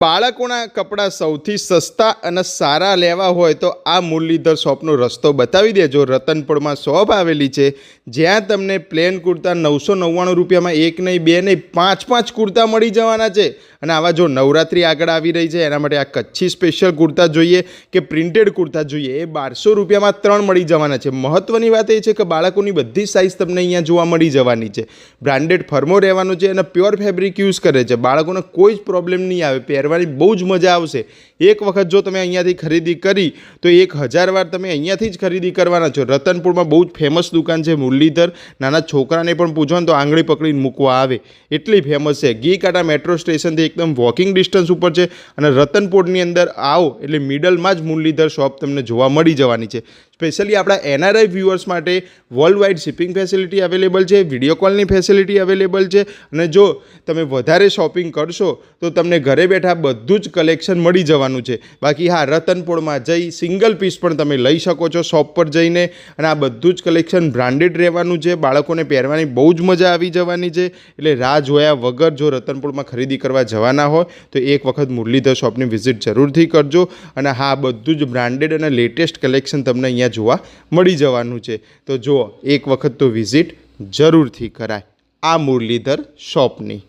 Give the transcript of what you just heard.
બાળકોના કપડાં સૌથી સસ્તા અને સારા લેવા હોય તો આ મુરલીધર શોપનો રસ્તો બતાવી દેજો। રતનપુરમાં શોપ આવેલી છે, જ્યાં તમને પ્લેન કુર્તા 999 રૂપિયામાં એક નહીં બે નહીં પાંચ કુર્તા મળી જવાના છે। અને આવા જો નવરાત્રિ આગળ આવી રહી છે એના માટે આ કચ્છી સ્પેશિયલ કુર્તા જોઈએ કે પ્રિન્ટેડ કુર્તા જોઈએ, એ 1200 રૂપિયામાં 3 મળી જવાના છે। મહત્ત્વની વાત એ છે કે બાળકોની બધી સાઇઝ તમને અહીંયા જોવા મળી જવાની છે। બ્રાન્ડેડ ફર્મો રહેવાનું છે અને પ્યોર ફેબ્રિક યુઝ કરે છે। બાળકોને કોઈ જ પ્રોબ્લેમ નહીં આવે, પહેરવાની બહુ જ મજા આવશે। એક વખત જો તમે અહીંયાથી ખરીદી કરી તો 1000 વાર તમે અહીંયાથી જ ખરીદી કરવાના છો। રતનપુરમાં બહુ જ ફેમસ દુકાન છે મુરલીધર, નાના છોકરાને પણ પૂછો ને તો આંગળી પકડીને મૂકવા આવે એટલી ફેમસ છે। ઘી કાંટા મેટ્રો સ્ટેશનથી એકદમ વોકિંગ ડિસ્ટન્સ ઉપર છે અને રતનપુરની અંદર આવો એટલે મિડલમાં જ મુરલીધર શોપ તમને જોવા મળી જવાની છે। સ્પેશિયલી આપણા એનઆરઆઈ વ્યુઅર્સ માટે world wide shipping facility available છે, વિડીયો કોલની ફેસિલિટી અવેલેબલ છે અને જો તમે વધારે શોપિંગ કરશો તો તમને ઘરે બેઠા બધું જ કલેક્શન મળી જવાનું છે। બાકી હા, રતનપુરમાં જઈ સિંગલ પીસ પણ તમે લઈ શકો છો શોપ પર જઈને, અને આ બધું જ કલેક્શન બ્રાન્ડેડ રહેવાનું છે। બાળકોને પહેરવાની બહુ જ મજા આવી જવાની છે। એટલે રાહ જોયા વગર જો રતનપુરમાં ખરીદી કરવા જવાના હોય તો એક વખત મુરલીધર શોપની વિઝિટ જરૂરથી કરજો। અને હા, બધું જ બ્રાન્ડેડ અને લેટેસ્ટ કલેક્શન તમને અહીંયા જોવા મળી જવાનું છે। તો જુઓ, એક વખત તો વિઝિટ જરૂરથી કરાય આ મુરલીધર શોપની।